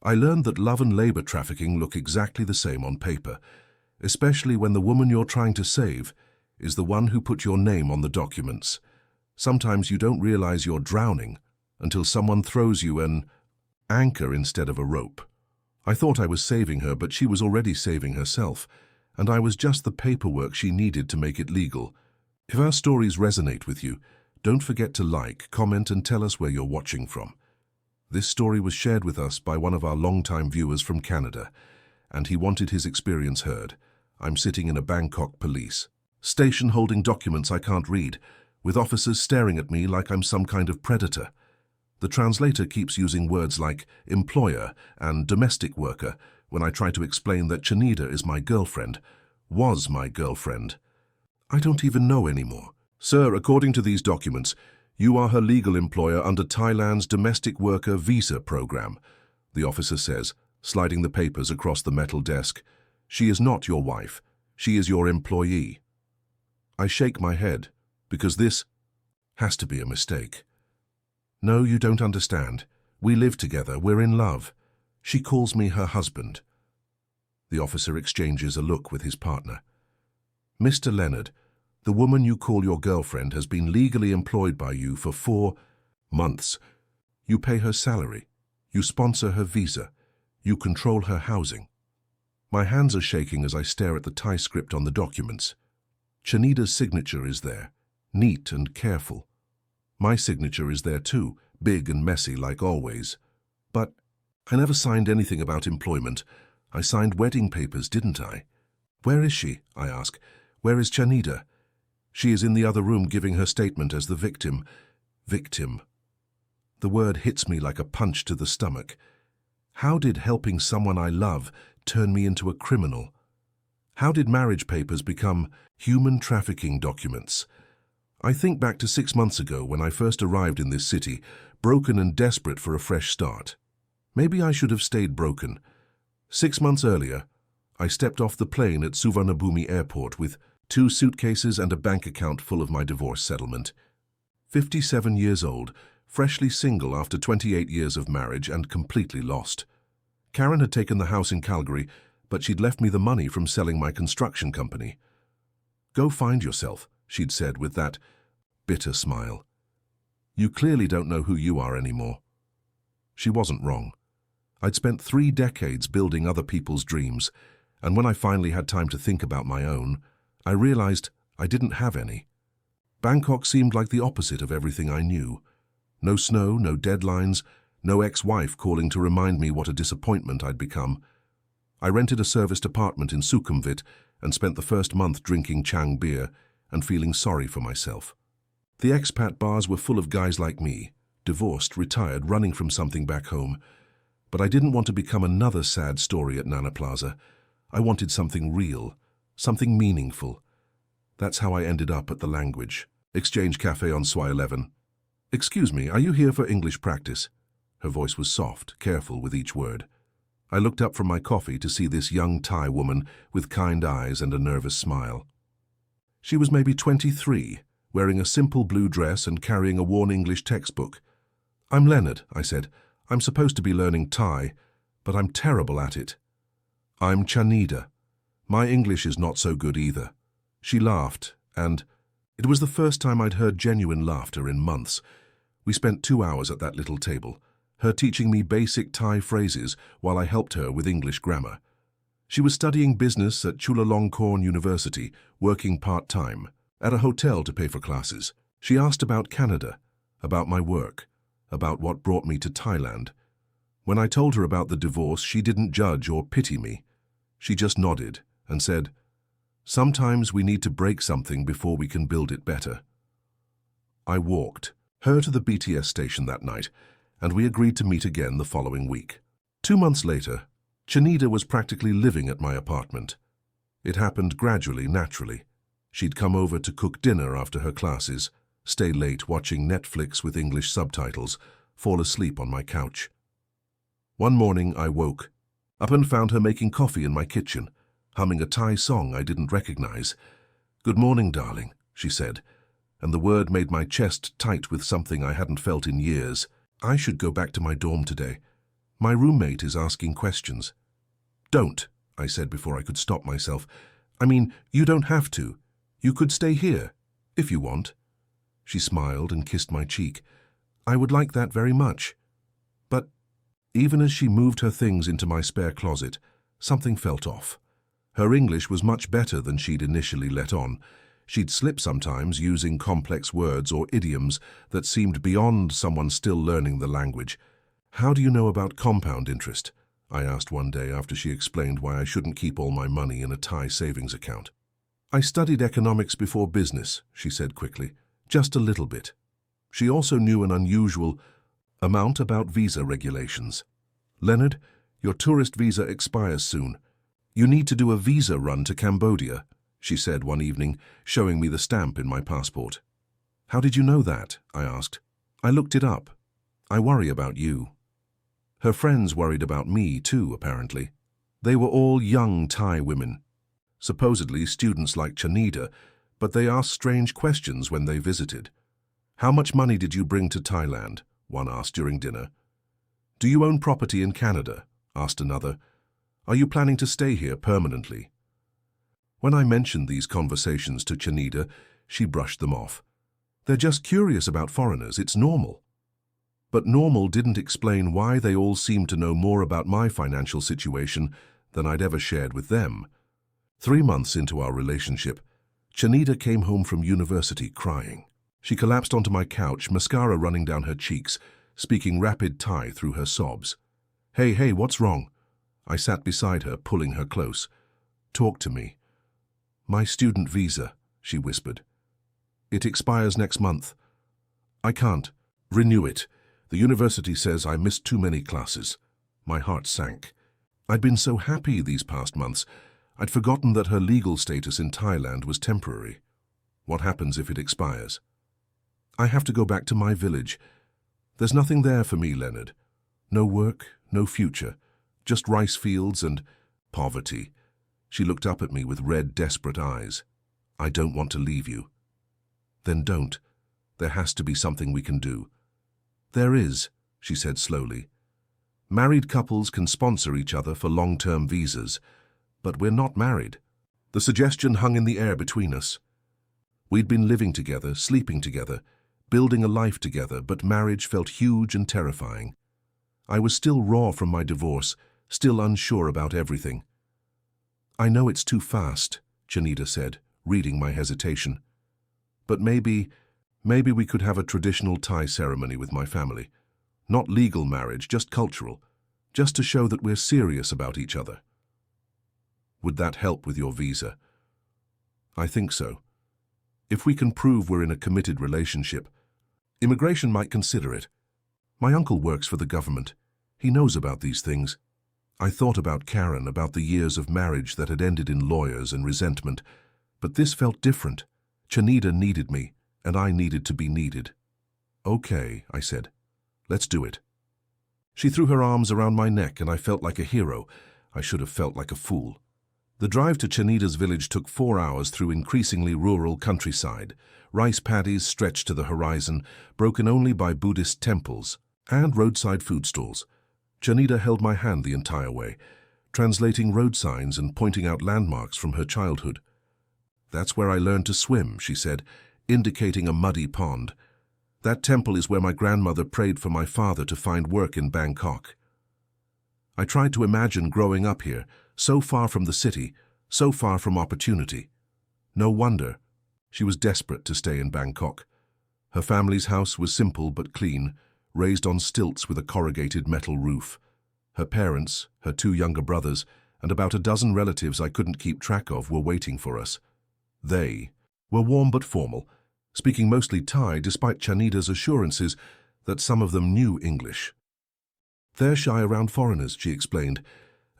I learned that love and labor trafficking look exactly the same on paper, especially when the woman you're trying to save is the one who put your name on the documents. Sometimes you don't realize you're drowning until someone throws you an anchor instead of a rope. I thought I was saving her, but she was already saving herself, and I was just the paperwork she needed to make it legal. If our stories resonate with you, don't forget to like, comment, and tell us where you're watching from. This story was shared with us by one of our longtime viewers from Canada, and he wanted his experience heard. I'm sitting in a Bangkok police station holding documents I can't read, with officers staring at me like I'm some kind of predator. The translator keeps using words like employer and domestic worker when I try to explain that Chanida is my girlfriend, was my girlfriend. I don't even know anymore. Sir, according to these documents, you are her legal employer under Thailand's domestic worker visa program, the officer says, sliding the papers across the metal desk. She is not your wife. She is your employee. I shake my head, because this has to be a mistake. No, you don't understand. We live together. We're in love. She calls me her husband. The officer exchanges a look with his partner. Mr. Leonard, the woman you call your girlfriend has been legally employed by you for 4 months. You pay her salary. You sponsor her visa. You control her housing. My hands are shaking as I stare at the Thai script on the documents. Chanida's signature is there, neat and careful. My signature is there too, big and messy like always. But I never signed anything about employment. I signed wedding papers, didn't I? Where is she? I ask. Where is Chanida? She is in the other room giving her statement as the victim. Victim. The word hits me like a punch to the stomach. How did helping someone I love turn me into a criminal? How did marriage papers become human trafficking documents? I think back to 6 months ago when I first arrived in this city, broken and desperate for a fresh start. Maybe I should have stayed broken. 6 months earlier, I stepped off the plane at Suvarnabhumi Airport with 2 suitcases and a bank account full of my divorce settlement. 57 years old, freshly single after 28 years of marriage and completely lost. Karen had taken the house in Calgary, but she'd left me the money from selling my construction company. Go find yourself, she'd said with that bitter smile. You clearly don't know who you are anymore. She wasn't wrong. I'd spent 3 decades building other people's dreams, and when I finally had time to think about my own, I realized I didn't have any. Bangkok seemed like the opposite of everything I knew. No snow, no deadlines, no ex-wife calling to remind me what a disappointment I'd become. I rented a serviced apartment in Sukhumvit and spent the first month drinking Chang beer and feeling sorry for myself. The expat bars were full of guys like me, divorced, retired, running from something back home. But I didn't want to become another sad story at Nana Plaza. I wanted something real, something meaningful. That's how I ended up at the Language Exchange Cafe on Swai 11. Excuse me, are you here for English practice? Her voice was soft, careful with each word. I looked up from my coffee to see this young Thai woman with kind eyes and a nervous smile. She was maybe 23, wearing a simple blue dress and carrying a worn English textbook. I'm Leonard, I said. I'm supposed to be learning Thai, but I'm terrible at it. I'm Chanida. My English is not so good either. She laughed, and it was the first time I'd heard genuine laughter in months. We spent 2 hours at that little table, her teaching me basic Thai phrases while I helped her with English grammar. She was studying business at Chulalongkorn University, working part-time, at a hotel to pay for classes. She asked about Canada, about my work, about what brought me to Thailand. When I told her about the divorce, she didn't judge or pity me. She just nodded and said, "Sometimes we need to break something before we can build it better." I walked her to the BTS station that night, and we agreed to meet again the following week. 2 months later, Chanida was practically living at my apartment. It happened gradually, naturally. She'd come over to cook dinner after her classes, stay late watching Netflix with English subtitles, fall asleep on my couch. One morning I woke up and found her making coffee in my kitchen, humming a Thai song I didn't recognize. "Good morning, darling," she said, and the word made my chest tight with something I hadn't felt in years. I should go back to my dorm today. My roommate is asking questions. Don't, I said before I could stop myself. I mean, you don't have to. You could stay here, if you want. She smiled and kissed my cheek. I would like that very much. But even as she moved her things into my spare closet, something felt off. Her English was much better than she'd initially let on. She'd slip sometimes, using complex words or idioms that seemed beyond someone still learning the language. How do you know about compound interest? I asked one day after she explained why I shouldn't keep all my money in a Thai savings account. I studied economics before business, she said quickly. Just a little bit. She also knew an unusual amount about visa regulations. Leonard, your tourist visa expires soon. You need to do a visa run to Cambodia, she said one evening, showing me the stamp in my passport. How did you know that? I asked. I looked it up. I worry about you. Her friends worried about me too, apparently. They were all young Thai women, supposedly students like Chanida, but they asked strange questions when they visited. How much money did you bring to Thailand? One asked during dinner. Do you own property in Canada? Asked another. Are you planning to stay here permanently? When I mentioned these conversations to Chanida, she brushed them off. They're just curious about foreigners, it's normal. But normal didn't explain why they all seemed to know more about my financial situation than I'd ever shared with them. 3 months into our relationship, Chanida came home from university crying. She collapsed onto my couch, mascara running down her cheeks, speaking rapid Thai through her sobs. Hey, what's wrong? I sat beside her, pulling her close. Talk to me. My student visa, she whispered. It expires next month. I can't renew it. The university says I missed too many classes. My heart sank. I'd been so happy these past months. I'd forgotten that her legal status in Thailand was temporary. What happens if it expires? I have to go back to my village. There's nothing there for me, Leonard. No work, no future, just rice fields and poverty. She looked up at me with red, desperate eyes. I don't want to leave you. Then don't. There has to be something we can do. There is, she said slowly. Married couples can sponsor each other for long-term visas, but we're not married. The suggestion hung in the air between us. We'd been living together, sleeping together, building a life together, but marriage felt huge and terrifying. I was still raw from my divorce, still unsure about everything. I know it's too fast, Chanida said, reading my hesitation. But maybe we could have a traditional Thai ceremony with my family. Not legal marriage, just cultural, just to show that we're serious about each other. Would that help with your visa? I think so. If we can prove we're in a committed relationship, immigration might consider it. My uncle works for the government. He knows about these things. I thought about Karen, about the years of marriage that had ended in lawyers and resentment, but this felt different. Chanida needed me, and I needed to be needed. Okay, I said. Let's do it. She threw her arms around my neck, and I felt like a hero. I should have felt like a fool. The drive to Chanida's village took 4 hours through increasingly rural countryside. Rice paddies stretched to the horizon, broken only by Buddhist temples and roadside food stalls. Chanida held my hand the entire way, translating road signs and pointing out landmarks from her childhood. That's where I learned to swim, she said, indicating a muddy pond. That temple is where my grandmother prayed for my father to find work in Bangkok. I tried to imagine growing up here, so far from the city, so far from opportunity. No wonder. She was desperate to stay in Bangkok. Her family's house was simple but clean, raised on stilts with a corrugated metal roof. Her parents, her 2 younger brothers, and about a dozen relatives I couldn't keep track of were waiting for us. They were warm but formal, speaking mostly Thai despite Chanida's assurances that some of them knew English. They're shy around foreigners, she explained,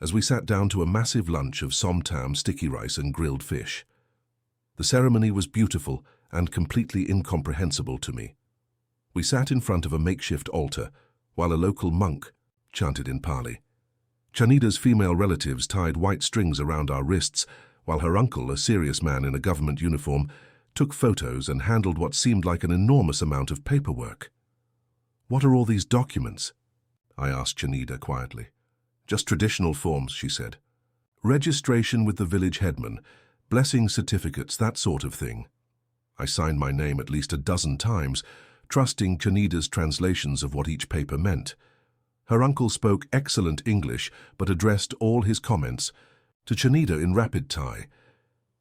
as we sat down to a massive lunch of som tam, sticky rice and grilled fish. The ceremony was beautiful and completely incomprehensible to me. We sat in front of a makeshift altar, while a local monk chanted in Pali. Chanida's female relatives tied white strings around our wrists, while her uncle, a serious man in a government uniform, took photos and handled what seemed like an enormous amount of paperwork. What are all these documents? I asked Chanida quietly. Just traditional forms, she said. Registration with the village headman, blessing certificates, that sort of thing. I signed my name at least a dozen times, trusting Chanida's translations of what each paper meant. Her uncle spoke excellent English, but addressed all his comments to Chanida in rapid Thai.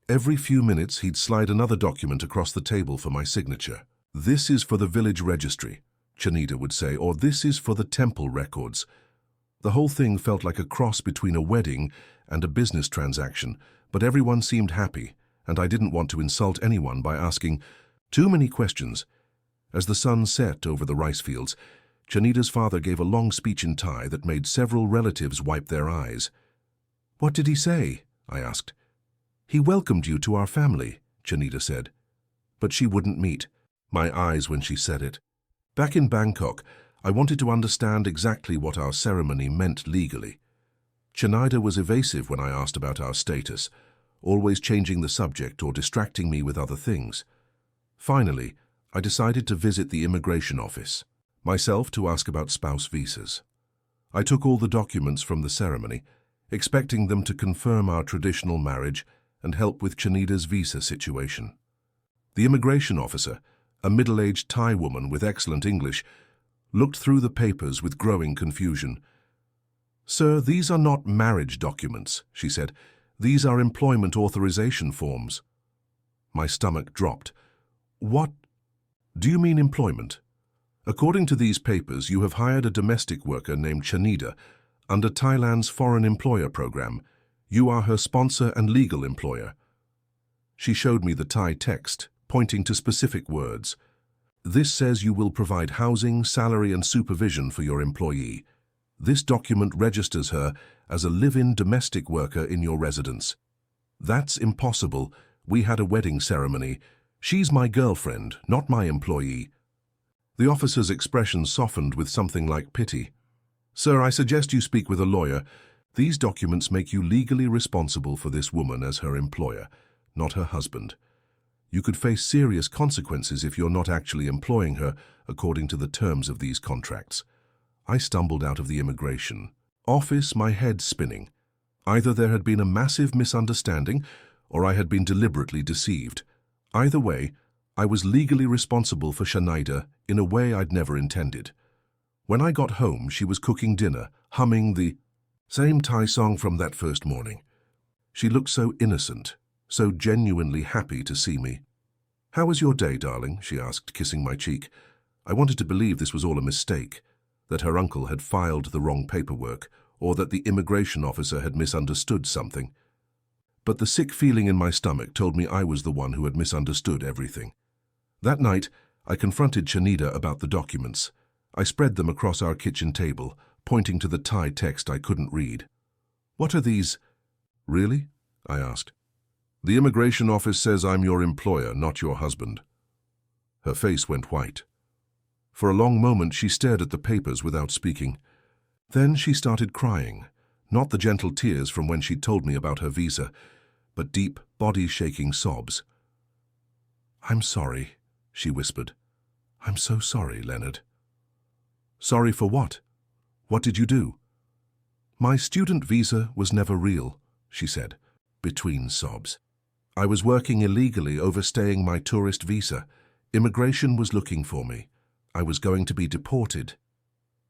Every few minutes he'd slide another document across the table for my signature. This is for the village registry, Chanida would say, or this is for the temple records. The whole thing felt like a cross between a wedding and a business transaction, but everyone seemed happy, and I didn't want to insult anyone by asking too many questions. As the sun set over the rice fields, Chanida's father gave a long speech in Thai that made several relatives wipe their eyes. "What did he say?" I asked. "He welcomed you to our family," Chanida said. But she wouldn't meet my eyes when she said it. Back in Bangkok, I wanted to understand exactly what our ceremony meant legally. Chanida was evasive when I asked about our status, always changing the subject or distracting me with other things. Finally, I decided to visit the immigration office, myself to ask about spouse visas. I took all the documents from the ceremony, expecting them to confirm our traditional marriage and help with Chanida's visa situation. The immigration officer, a middle-aged Thai woman with excellent English, looked through the papers with growing confusion. "Sir, these are not marriage documents," she said. "These are employment authorization forms." My stomach dropped. "What? Do you mean employment? According to these papers, you have hired a domestic worker named Chanida under Thailand's foreign employer program. You are her sponsor and legal employer." She showed me the Thai text, pointing to specific words. "This says you will provide housing, salary and supervision for your employee. This document registers her as a live-in domestic worker in your residence." "That's impossible. We had a wedding ceremony. She's my girlfriend, not my employee." The officer's expression softened with something like pity. "Sir, I suggest you speak with a lawyer. These documents make you legally responsible for this woman as her employer, not her husband. You could face serious consequences if you're not actually employing her according to the terms of these contracts." I stumbled out of the immigration office, my head spinning. Either there had been a massive misunderstanding, or I had been deliberately deceived. Either way, I was legally responsible for Chanida in a way I'd never intended. When I got home, she was cooking dinner, humming the same Thai song from that first morning. She looked so innocent, so genuinely happy to see me. "How was your day, darling?" she asked, kissing my cheek. I wanted to believe this was all a mistake, that her uncle had filed the wrong paperwork, or that the immigration officer had misunderstood something. But the sick feeling in my stomach told me I was the one who had misunderstood everything. That night, I confronted Chanida about the documents. I spread them across our kitchen table, pointing to the Thai text I couldn't read. "What are these?" "Really?" I asked. "The immigration office says I'm your employer, not your husband." Her face went white. For a long moment, she stared at the papers without speaking. Then she started crying, not the gentle tears from when she'd told me about her visa, but deep, body-shaking sobs. "I'm sorry," she whispered. "I'm so sorry, Leonard." "Sorry for what? What did you do?" "My student visa was never real," she said, between sobs. "I was working illegally, overstaying my tourist visa. Immigration was looking for me. I was going to be deported."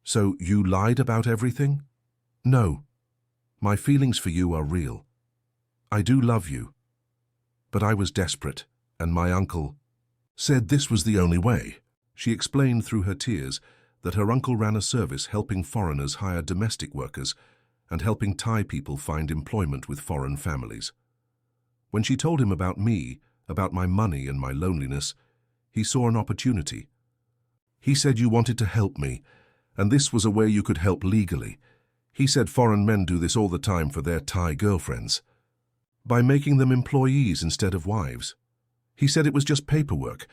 "So you lied about everything?" "No. My feelings for you are real. I do love you. But I was desperate, and my uncle said this was the only way." She explained through her tears that her uncle ran a service helping foreigners hire domestic workers and helping Thai people find employment with foreign families. When she told him about me, about my money and my loneliness, he saw an opportunity. "He said you wanted to help me, and this was a way you could help legally. He said foreign men do this all the time for their Thai girlfriends, by making them employees instead of wives. He said it was just paperwork,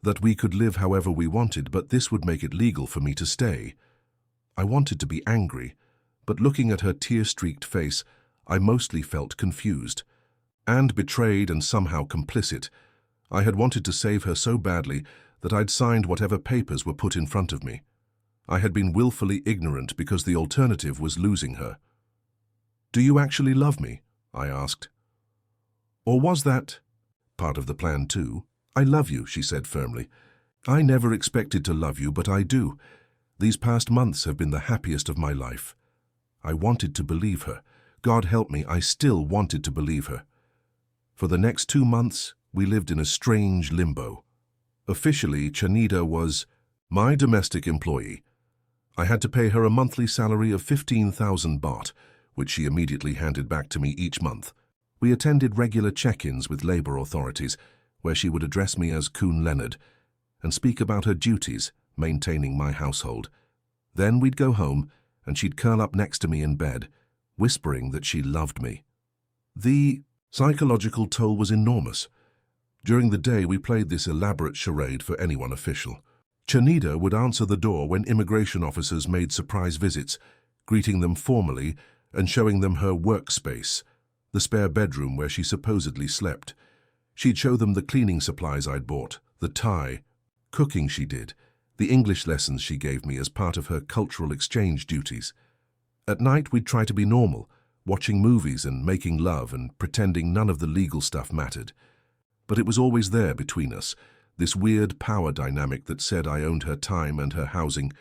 that we could live however we wanted, but this would make it legal for me to stay." I wanted to be angry, but looking at her tear-streaked face, I mostly felt confused. And betrayed and somehow complicit. I had wanted to save her so badly that I'd signed whatever papers were put in front of me. I had been willfully ignorant because the alternative was losing her. "Do you actually love me?" I asked. "Or was that part of the plan too?" "I love you," she said firmly. "I never expected to love you, but I do. These past months have been the happiest of my life." I wanted to believe her. God help me, I still wanted to believe her. For the next 2 months, we lived in a strange limbo. Officially, Chanida was my domestic employee. I had to pay her a monthly salary of 15,000 baht, which she immediately handed back to me each month. We attended regular check-ins with labor authorities, where she would address me as Kun Leonard and speak about her duties, maintaining my household. Then we'd go home, and she'd curl up next to me in bed, whispering that she loved me. The psychological toll was enormous. During the day, we played this elaborate charade for anyone official. Chanida would answer the door when immigration officers made surprise visits, greeting them formally and showing them her workspace, the spare bedroom where she supposedly slept. She'd show them the cleaning supplies I'd bought, the Thai cooking she did, the English lessons she gave me as part of her cultural exchange duties. At night, we'd try to be normal, watching movies and making love and pretending none of the legal stuff mattered. But it was always there between us, this weird power dynamic that said I owned her time and her housing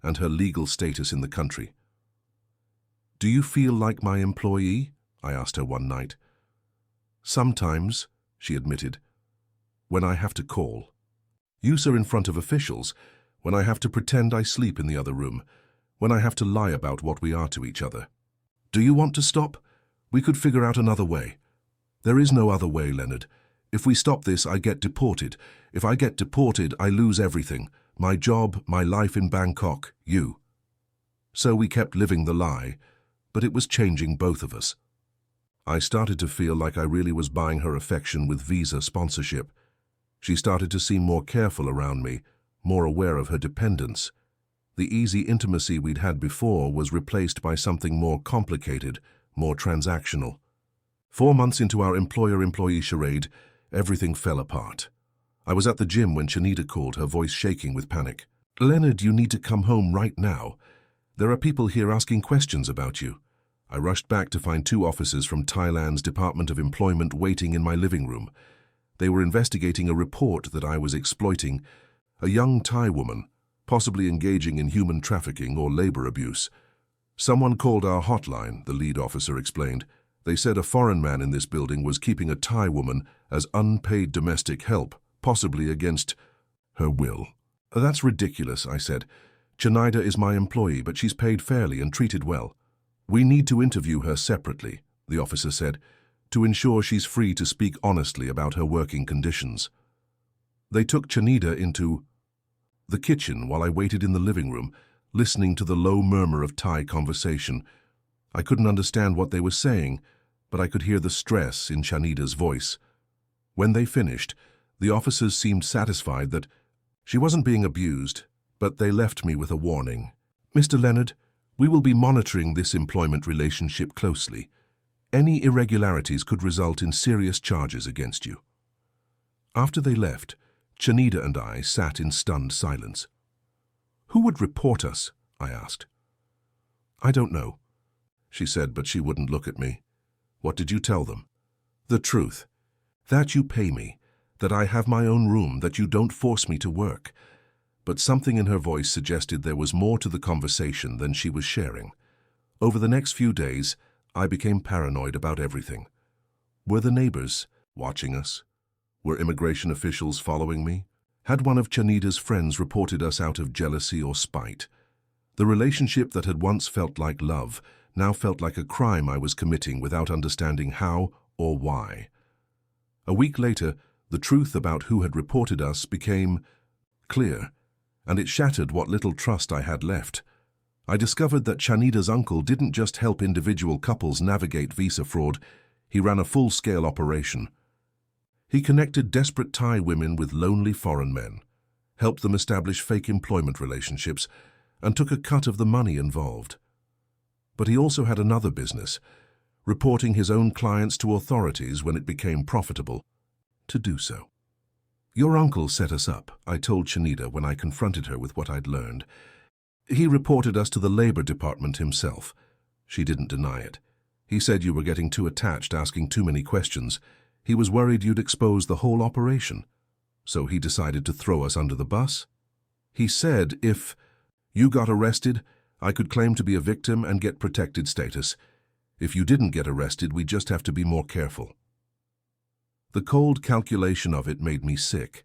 and her legal status in the country. "Do you feel like my employee?" I asked her one night. "Sometimes," she admitted, "when I have to call. Use her in front of officials, when I have to pretend I sleep in the other room, when I have to lie about what we are to each other. Do you want to stop? We could figure out another way." "There is no other way, Leonard. If we stop this, I get deported. If I get deported, I lose everything. My job, my life in Bangkok, you." So we kept living the lie, but it was changing both of us. I started to feel like I really was buying her affection with visa sponsorship. She started to seem more careful around me, more aware of her dependence. The easy intimacy we'd had before was replaced by something more complicated, more transactional. 4 months into our employer-employee charade, everything fell apart. I was at the gym when Chanida called, her voice shaking with panic. "Leonard, you need to come home right now. There are people here asking questions about you." I rushed back to find 2 officers from Thailand's Department of Employment waiting in my living room. They were investigating a report that I was exploiting a young Thai woman, possibly engaging in human trafficking or labor abuse. "Someone called our hotline," the lead officer explained. "They said a foreign man in this building was keeping a Thai woman as unpaid domestic help, possibly against her will." "That's ridiculous," I said. "Chanida is my employee, but she's paid fairly and treated well." "We need to interview her separately," the officer said, "to ensure she's free to speak honestly about her working conditions." They took Chanida into the kitchen while I waited in the living room, listening to the low murmur of Thai conversation. I couldn't understand what they were saying, but I could hear the stress in Chanida's voice. When they finished, the officers seemed satisfied that she wasn't being abused, but they left me with a warning. "Mr. Leonard, we will be monitoring this employment relationship closely. Any irregularities could result in serious charges against you." After they left, Chanida and I sat in stunned silence. "Who would report us?" I asked. "I don't know," she said, but she wouldn't look at me. "What did you tell them?" "The truth. That you pay me, that I have my own room, that you don't force me to work." But something in her voice suggested there was more to the conversation than she was sharing. Over the next few days, I became paranoid about everything. Were the neighbors watching us? Were immigration officials following me? Had one of Chanida's friends reported us out of jealousy or spite? The relationship that had once felt like love now felt like a crime I was committing without understanding how or why. A week later, the truth about who had reported us became clear, and it shattered what little trust I had left. I discovered that Chanida's uncle didn't just help individual couples navigate visa fraud, he ran a full-scale operation. He connected desperate Thai women with lonely foreign men, helped them establish fake employment relationships, and took a cut of the money involved. But he also had another business, reporting his own clients to authorities when it became profitable to do so. "Your uncle set us up," I told Chanida when I confronted her with what I'd learned. He reported us to the Labor Department himself. She didn't deny it. He said you were getting too attached, asking too many questions. He was worried you'd expose the whole operation. So he decided to throw us under the bus? He said if you got arrested, I could claim to be a victim and get protected status. If you didn't get arrested, we'd just have to be more careful. The cold calculation of it made me sick.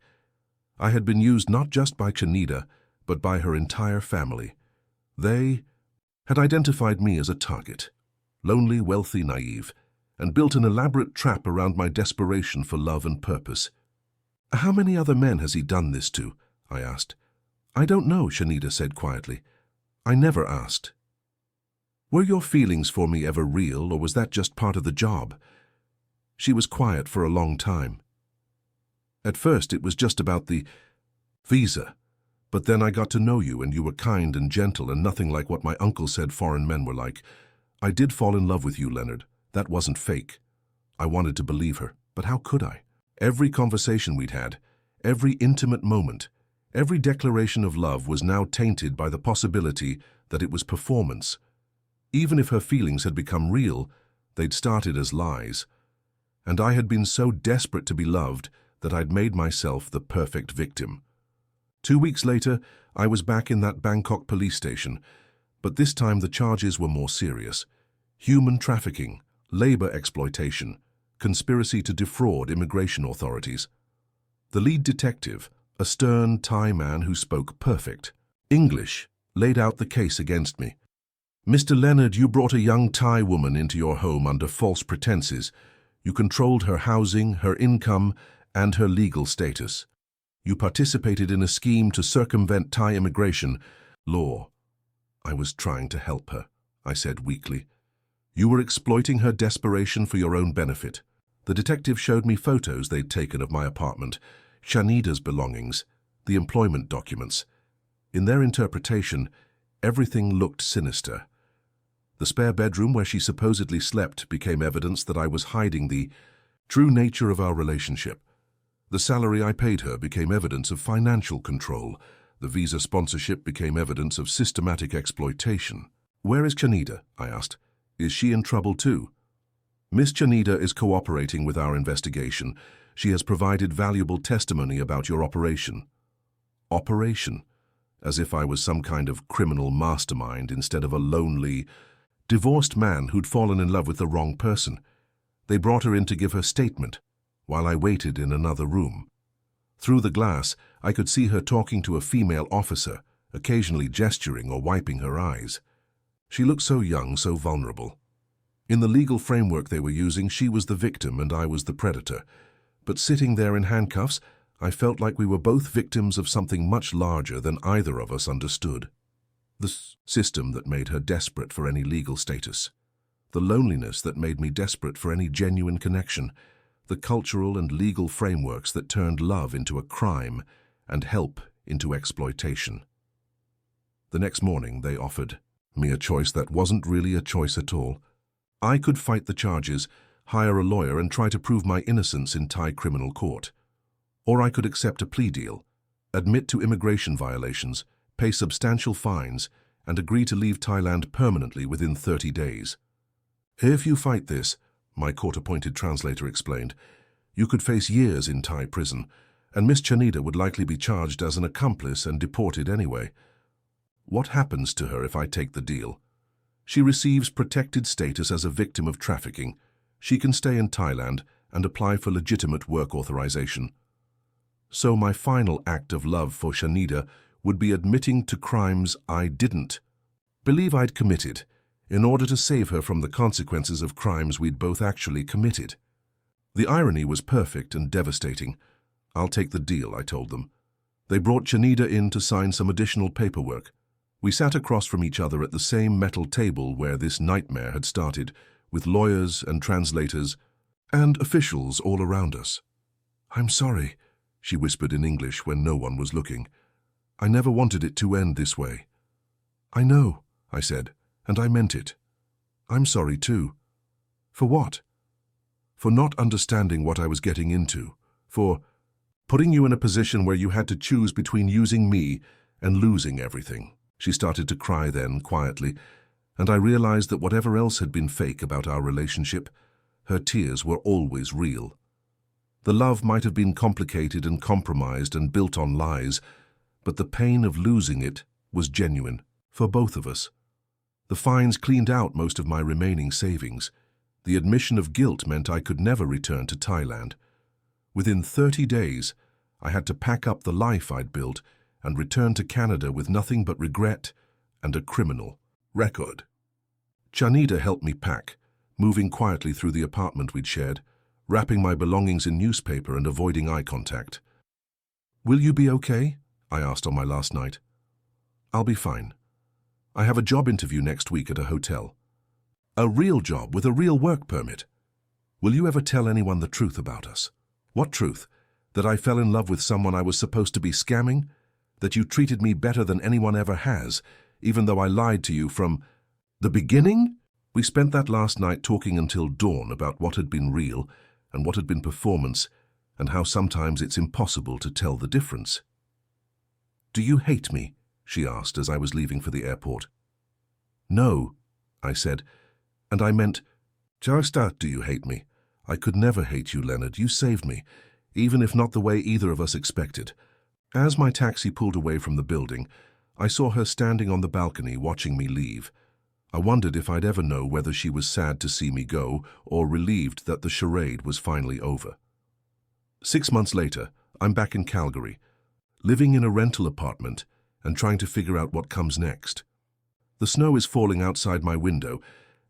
I had been used not just by Chanida, but by her entire family. They had identified me as a target, lonely, wealthy, naive, and built an elaborate trap around my desperation for love and purpose. How many other men has he done this to? I asked. I don't know, Chanida said quietly. I never asked. Were your feelings for me ever real, or was that just part of the job? She was quiet for a long time. At first it was just about the visa, but then I got to know you and you were kind and gentle and nothing like what my uncle said foreign men were like. I did fall in love with you, Leonard. That wasn't fake. I wanted to believe her, but how could I? Every conversation we'd had, every intimate moment, every declaration of love was now tainted by the possibility that it was performance. Even if her feelings had become real, they'd started as lies. And I had been so desperate to be loved that I'd made myself the perfect victim. 2 weeks later, I was back in that Bangkok police station, but this time the charges were more serious. Human trafficking, labor exploitation, conspiracy to defraud immigration authorities. The lead detective, a stern Thai man who spoke perfect English, laid out the case against me. Mr. Leonard, you brought a young Thai woman into your home under false pretenses. You controlled her housing, her income, and her legal status. You participated in a scheme to circumvent Thai immigration law. I was trying to help her, I said weakly. You were exploiting her desperation for your own benefit. The detective showed me photos they'd taken of my apartment, Chanida's belongings, the employment documents. In their interpretation, everything looked sinister. The spare bedroom where she supposedly slept became evidence that I was hiding the true nature of our relationship. The salary I paid her became evidence of financial control. The visa sponsorship became evidence of systematic exploitation. Where is Chanida? I asked. Is she in trouble too? Miss Chanida is cooperating with our investigation. She has provided valuable testimony about your operation. Operation? As if I was some kind of criminal mastermind instead of a lonely, divorced man who'd fallen in love with the wrong person. They brought her in to give her statement, while I waited in another room. Through the glass, I could see her talking to a female officer, occasionally gesturing or wiping her eyes. She looked so young, so vulnerable. In the legal framework they were using, she was the victim and I was the predator. But sitting there in handcuffs, I felt like we were both victims of something much larger than either of us understood. The system that made her desperate for any legal status. The loneliness that made me desperate for any genuine connection. The cultural and legal frameworks that turned love into a crime and help into exploitation. The next morning they offered me a choice that wasn't really a choice at all. I could fight the charges, hire a lawyer and try to prove my innocence in Thai criminal court. Or I could accept a plea deal, admit to immigration violations, pay substantial fines, and agree to leave Thailand permanently within 30 days. If you fight this, my court-appointed translator explained, you could face years in Thai prison, and Miss Chanida would likely be charged as an accomplice and deported anyway. What happens to her if I take the deal? She receives protected status as a victim of trafficking. She can stay in Thailand and apply for legitimate work authorization. So my final act of love for Chanida would be admitting to crimes I didn't believe I'd committed, in order to save her from the consequences of crimes we'd both actually committed. The irony was perfect and devastating. I'll take the deal, I told them. They brought Chanida in to sign some additional paperwork. We sat across from each other at the same metal table where this nightmare had started, with lawyers and translators and officials all around us. I'm sorry, she whispered in English when no one was looking. I never wanted it to end this way. I know, I said, and I meant it. I'm sorry too. For what? For not understanding what I was getting into. For putting you in a position where you had to choose between using me and losing everything. She started to cry then, quietly, and I realized that whatever else had been fake about our relationship, her tears were always real. The love might have been complicated and compromised and built on lies, but the pain of losing it was genuine, for both of us. The fines cleaned out most of my remaining savings. The admission of guilt meant I could never return to Thailand. Within 30 days, I had to pack up the life I'd built and return to Canada with nothing but regret and a criminal record. Chanida helped me pack, moving quietly through the apartment we'd shared, wrapping my belongings in newspaper and avoiding eye contact. "Will you be okay?" I asked on my last night. "I'll be fine. I have a job interview next week at a hotel. A real job with a real work permit. Will you ever tell anyone the truth about us?" "What truth? That I fell in love with someone I was supposed to be scamming? That you treated me better than anyone ever has, even though I lied to you from the beginning?" We spent that last night talking until dawn about what had been real and what had been performance, and how sometimes it's impossible to tell the difference. "Do you hate me?" she asked as I was leaving for the airport. "No," I said, and I meant, "Just do you hate me? I could never hate you, Leonard. You saved me, even if not the way either of us expected." As my taxi pulled away from the building, I saw her standing on the balcony watching me leave. I wondered if I'd ever know whether she was sad to see me go or relieved that the charade was finally over. 6 months later, I'm back in Calgary, living in a rental apartment and trying to figure out what comes next. The snow is falling outside my window,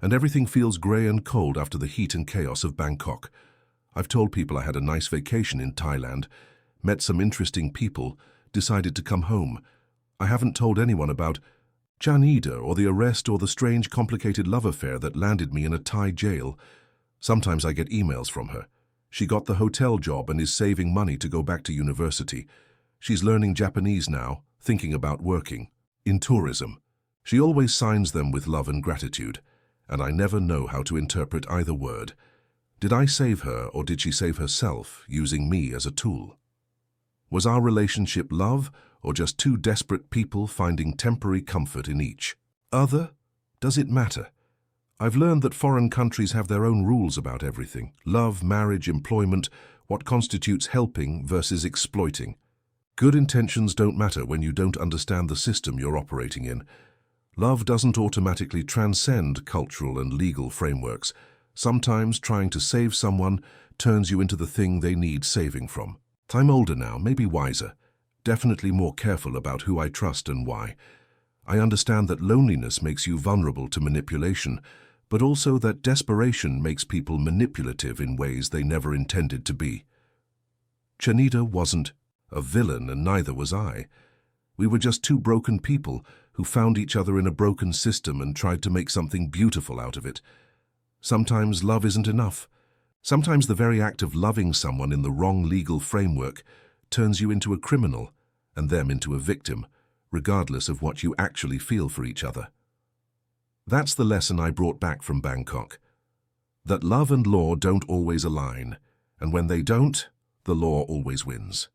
and everything feels grey and cold after the heat and chaos of Bangkok. I've told people I had a nice vacation in Thailand, met some interesting people, decided to come home. I haven't told anyone about Chanida or the arrest or the strange, complicated love affair that landed me in a Thai jail. Sometimes I get emails from her. She got the hotel job and is saving money to go back to university. She's learning Japanese now, thinking about working in tourism. She always signs them with love and gratitude, and I never know how to interpret either word. Did I save her or did she save herself, using me as a tool? Was our relationship love or just two desperate people finding temporary comfort in each other? Does it matter? I've learned that foreign countries have their own rules about everything: love, marriage, employment, what constitutes helping versus exploiting. Good intentions don't matter when you don't understand the system you're operating in. Love doesn't automatically transcend cultural and legal frameworks. Sometimes trying to save someone turns you into the thing they need saving from. I'm older now, maybe wiser, definitely more careful about who I trust and why. I understand that loneliness makes you vulnerable to manipulation, but also that desperation makes people manipulative in ways they never intended to be. Chanida wasn't a villain, and neither was I. We were just two broken people who found each other in a broken system and tried to make something beautiful out of it. Sometimes love isn't enough. Sometimes the very act of loving someone in the wrong legal framework turns you into a criminal and them into a victim, regardless of what you actually feel for each other. That's the lesson I brought back from Bangkok. That love and law don't always align, and when they don't, the law always wins.